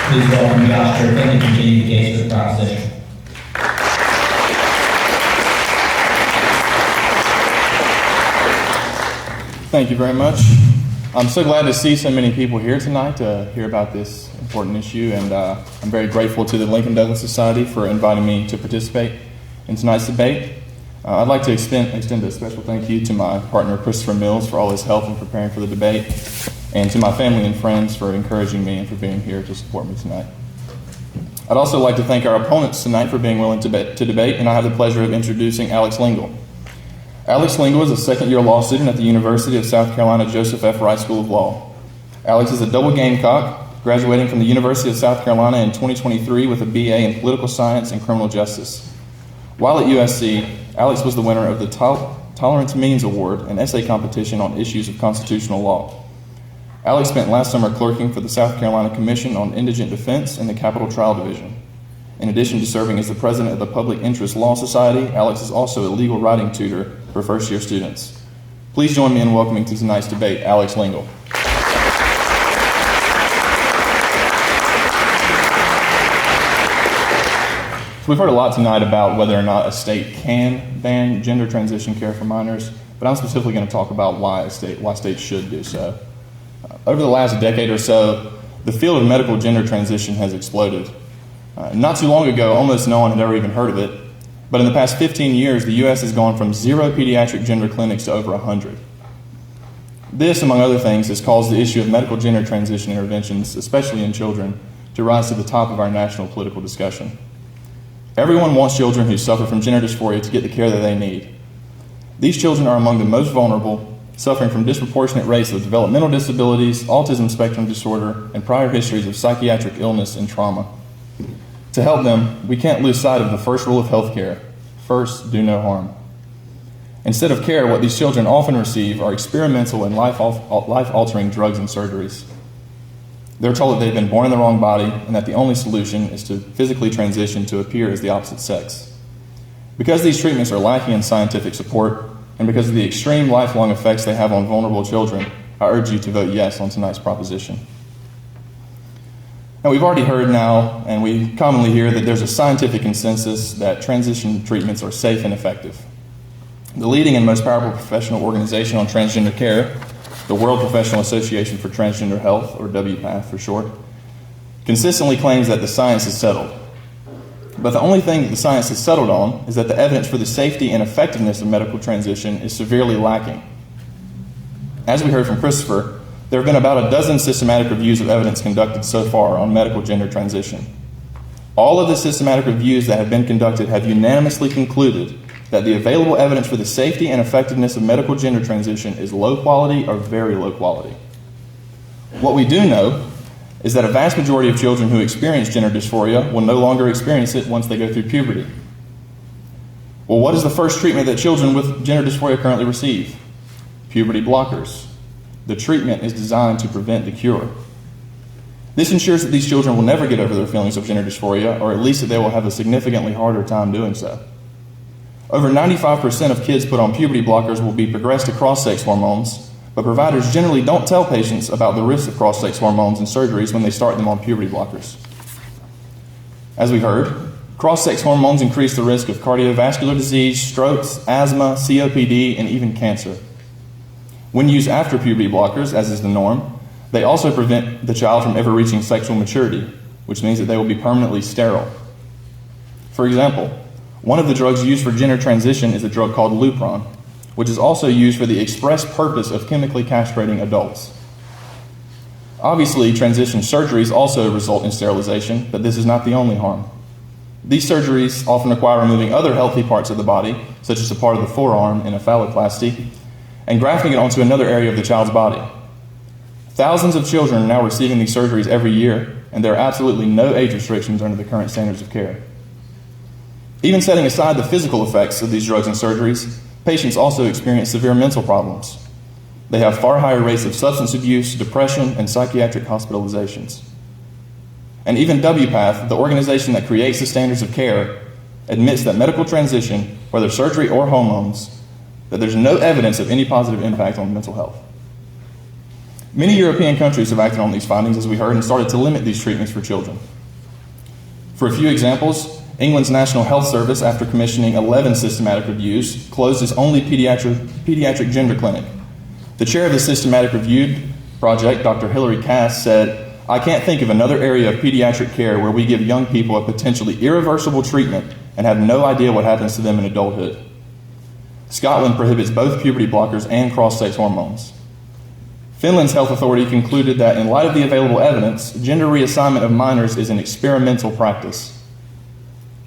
Please welcome Josh Strickland to continue the case for the proposition. Thank you very much. I'm so glad to see so many people here tonight to hear about this important issue, and I'm very grateful to the Lincoln Douglas Society for inviting me to participate in tonight's debate. I'd like to extend a special thank you to my partner Christopher Mills for all his help in preparing for the debate, and to my family and friends for encouraging me and for being here to support me tonight. I'd also like to thank our opponents tonight for being willing to debate, and I have the pleasure of introducing Alex Lingle. Alex Lingle is a second-year law student at the University of South Carolina Joseph F. Rice School of Law. Alex is a double Gamecock, graduating from the University of South Carolina in 2023 with a BA in Political Science and Criminal Justice. While at USC, Alex was the winner of the Tolerance Means Award, an essay competition on issues of constitutional law. Alex spent last summer clerking for the South Carolina Commission on Indigent Defense in the Capital Trial Division. In addition to serving as the president of the Public Interest Law Society, Alex is also a legal writing tutor for first-year students. Please join me in welcoming to tonight's debate, Alex Lingle. So we've heard a lot tonight about whether or not a state can ban gender transition care for minors, but I'm specifically going to talk about why states should do so. Over the last decade or so, the field of medical gender transition has exploded. Not too long ago, almost no one had ever even heard of it, but in the past 15 years, the U.S. has gone from 0 pediatric gender clinics to over 100. This, among other things, has caused the issue of medical gender transition interventions, especially in children, to rise to the top of our national political discussion. Everyone wants children who suffer from gender dysphoria to get the care that they need. These children are among the most vulnerable, suffering from disproportionate rates of developmental disabilities, autism spectrum disorder, and prior histories of psychiatric illness and trauma. To help them, we can't lose sight of the first rule of healthcare: first, do no harm. Instead of care, what these children often receive are experimental and life-altering drugs and surgeries. They're told that they've been born in the wrong body and that the only solution is to physically transition to appear as the opposite sex. Because these treatments are lacking in scientific support, and because of the extreme lifelong effects they have on vulnerable children, I urge you to vote yes on tonight's proposition. Now, we've already heard now, and we commonly hear, that there's a scientific consensus that transition treatments are safe and effective. The leading and most powerful professional organization on transgender care, the World Professional Association for Transgender Health, or WPATH for short, consistently claims that the science is settled. But the only thing that the science is settled on is that the evidence for the safety and effectiveness of medical transition is severely lacking. As we heard from Christopher, there have been about a dozen systematic reviews of evidence conducted so far on medical gender transition. All of the systematic reviews that have been conducted have unanimously concluded that the available evidence for the safety and effectiveness of medical gender transition is low quality or very low quality. What we do know is that a vast majority of children who experience gender dysphoria will no longer experience it once they go through puberty. Well, what is the first treatment that children with gender dysphoria currently receive? Puberty blockers. The treatment is designed to prevent the cure. This ensures that these children will never get over their feelings of gender dysphoria, or at least that they will have a significantly harder time doing so. Over 95% of kids put on puberty blockers will be progressed to cross-sex hormones, but providers generally don't tell patients about the risks of cross-sex hormones and surgeries when they start them on puberty blockers. As we heard, cross-sex hormones increase the risk of cardiovascular disease, strokes, asthma, COPD, and even cancer. When used after puberty blockers, as is the norm, they also prevent the child from ever reaching sexual maturity, which means that they will be permanently sterile. For example, one of the drugs used for gender transition is a drug called Lupron, which is also used for the express purpose of chemically castrating adults. Obviously, transition surgeries also result in sterilization, but this is not the only harm. These surgeries often require removing other healthy parts of the body, such as a part of the forearm in a phalloplasty, and grafting it onto another area of the child's body. Thousands of children are now receiving these surgeries every year, and there are absolutely no age restrictions under the current standards of care. Even setting aside the physical effects of these drugs and surgeries, patients also experience severe mental problems. They have far higher rates of substance abuse, depression, and psychiatric hospitalizations. And even WPATH, the organization that creates the standards of care, admits that medical transition, whether surgery or hormones, that there's no evidence of any positive impact on mental health. Many European countries have acted on these findings, as we heard, and started to limit these treatments for children. For a few examples, England's National Health Service, after commissioning 11 systematic reviews, closed its only pediatric gender clinic. The chair of the systematic review project, Dr. Hilary Cass, said, "I can't think of another area of pediatric care where we give young people a potentially irreversible treatment and have no idea what happens to them in adulthood." Scotland prohibits both puberty blockers and cross-sex hormones. Finland's health authority concluded that in light of the available evidence, gender reassignment of minors is an experimental practice.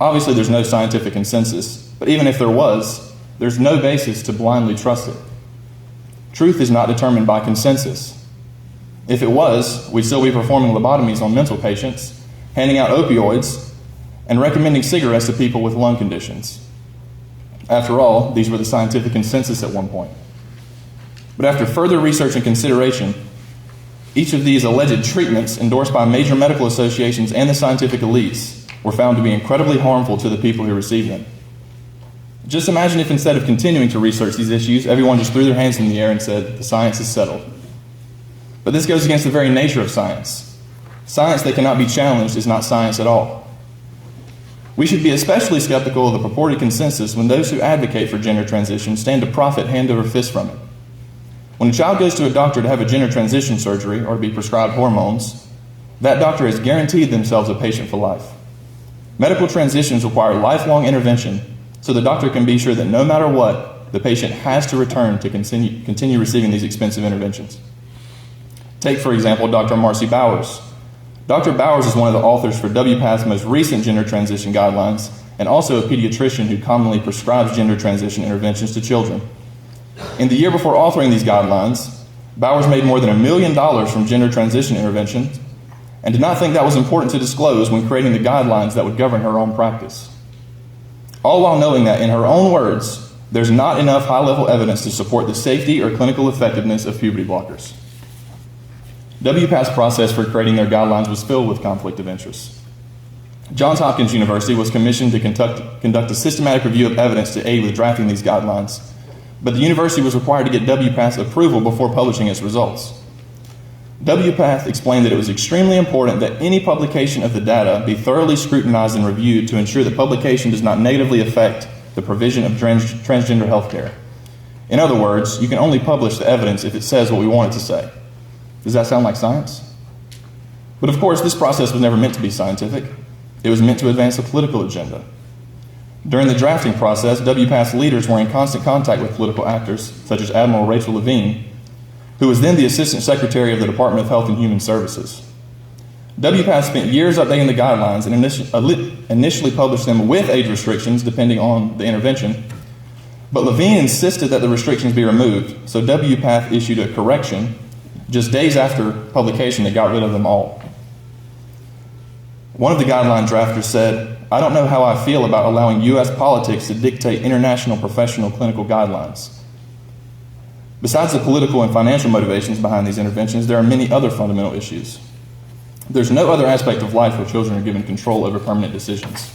Obviously, there's no scientific consensus, but even if there was, there's no basis to blindly trust it. Truth is not determined by consensus. If it was, we'd still be performing lobotomies on mental patients, handing out opioids, and recommending cigarettes to people with lung conditions. After all, these were the scientific consensus at one point. But after further research and consideration, each of these alleged treatments endorsed by major medical associations and the scientific elites were found to be incredibly harmful to the people who received them. Just imagine if instead of continuing to research these issues, everyone just threw their hands in the air and said, "The science is settled." But this goes against the very nature of science. Science that cannot be challenged is not science at all. We should be especially skeptical of the purported consensus when those who advocate for gender transition stand to profit hand over fist from it. When a child goes to a doctor to have a gender transition surgery or to be prescribed hormones, that doctor has guaranteed themselves a patient for life. Medical transitions require lifelong intervention, so the doctor can be sure that no matter what, the patient has to return to continue receiving these expensive interventions. Take, for example, Dr. Marcy Bowers. Dr. Bowers is one of the authors for WPATH's most recent gender transition guidelines and also a pediatrician who commonly prescribes gender transition interventions to children. In the year before authoring these guidelines, Bowers made more than $1 million from gender transition interventions and did not think that was important to disclose when creating the guidelines that would govern her own practice. All while knowing that, in her own words, there's not enough high-level evidence to support the safety or clinical effectiveness of puberty blockers. WPATH's process for creating their guidelines was filled with conflict of interest. Johns Hopkins University was commissioned to conduct a systematic review of evidence to aid with drafting these guidelines, but the university was required to get WPATH's approval before publishing its results. WPATH explained that it was extremely important that any publication of the data be thoroughly scrutinized and reviewed to ensure that publication does not negatively affect the provision of transgender health care. In other words, you can only publish the evidence if it says what we want it to say. Does that sound like science? But of course, this process was never meant to be scientific. It was meant to advance a political agenda. During the drafting process, WPATH's leaders were in constant contact with political actors, such as Admiral Rachel Levine, who was then the Assistant Secretary of the Department of Health and Human Services. WPATH spent years updating the guidelines and initially published them with age restrictions, depending on the intervention. But Levine insisted that the restrictions be removed, so WPATH issued a correction just days after publication that got rid of them all. One of the guideline drafters said, "I don't know how I feel about allowing U.S. politics to dictate international professional clinical guidelines." Besides the political and financial motivations behind these interventions, there are many other fundamental issues. There's no other aspect of life where children are given control over permanent decisions.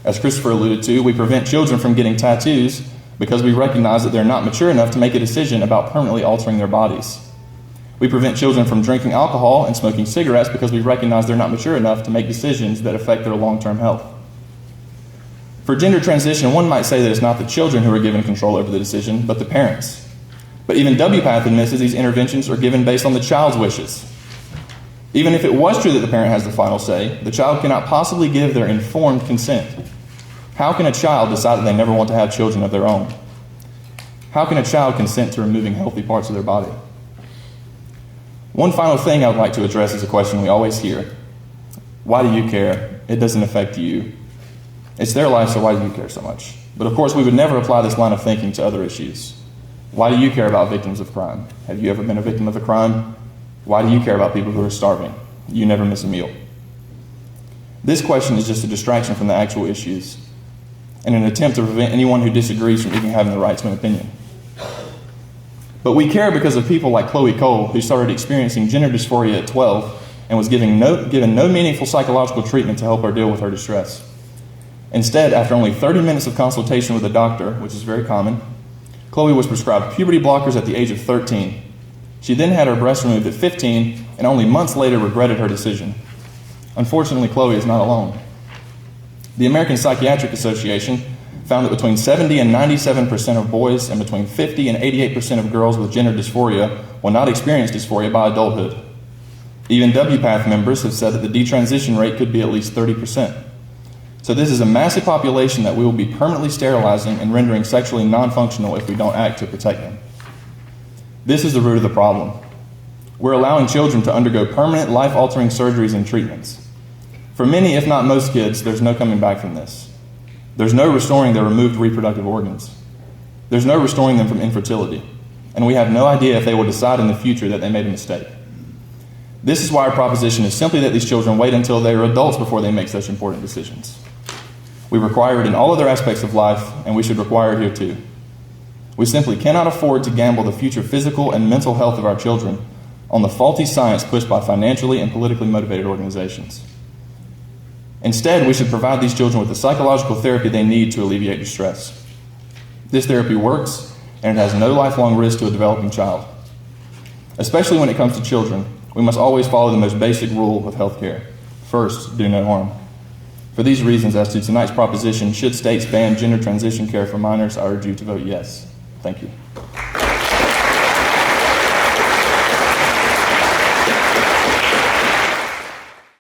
As Christopher alluded to, we prevent children from getting tattoos because we recognize that they're not mature enough to make a decision about permanently altering their bodies. We prevent children from drinking alcohol and smoking cigarettes because we recognize they're not mature enough to make decisions that affect their long-term health. For gender transition, one might say that it's not the children who are given control over the decision, but the parents. But even WPATH admits that these interventions are given based on the child's wishes. Even if it was true that the parent has the final say, the child cannot possibly give their informed consent. How can a child decide that they never want to have children of their own? How can a child consent to removing healthy parts of their body? One final thing I would like to address is a question we always hear. Why do you care? It doesn't affect you. It's their life, so why do you care so much? But of course, we would never apply this line of thinking to other issues. Why do you care about victims of crime? Have you ever been a victim of a crime? Why do you care about people who are starving? You never miss a meal. This question is just a distraction from the actual issues and an attempt to prevent anyone who disagrees from even having the right to an opinion. But we care because of people like Chloe Cole, who started experiencing gender dysphoria at 12 and was given no meaningful psychological treatment to help her deal with her distress. Instead, after only 30 minutes of consultation with a doctor, which is very common, Chloe was prescribed puberty blockers at the age of 13. She then had her breast removed at 15 and only months later regretted her decision. Unfortunately, Chloe is not alone. The American Psychiatric Association found that between 70 and 97% of boys and between 50 and 88% of girls with gender dysphoria will not experience dysphoria by adulthood. Even WPATH members have said that the detransition rate could be at least 30%. So this is a massive population that we will be permanently sterilizing and rendering sexually non-functional if we don't act to protect them. This is the root of the problem. We're allowing children to undergo permanent life-altering surgeries and treatments. For many, if not most kids, there's no coming back from this. There's no restoring their removed reproductive organs. There's no restoring them from infertility. And we have no idea if they will decide in the future that they made a mistake. This is why our proposition is simply that these children wait until they are adults before they make such important decisions. We require it in all other aspects of life, and we should require it here too. We simply cannot afford to gamble the future physical and mental health of our children on the faulty science pushed by financially and politically motivated organizations. Instead, we should provide these children with the psychological therapy they need to alleviate distress. This therapy works, and it has no lifelong risk to a developing child. Especially when it comes to children, we must always follow the most basic rule of healthcare. First, do no harm. For these reasons, as to tonight's proposition, should states ban gender transition care for minors, I urge you to vote yes. Thank you.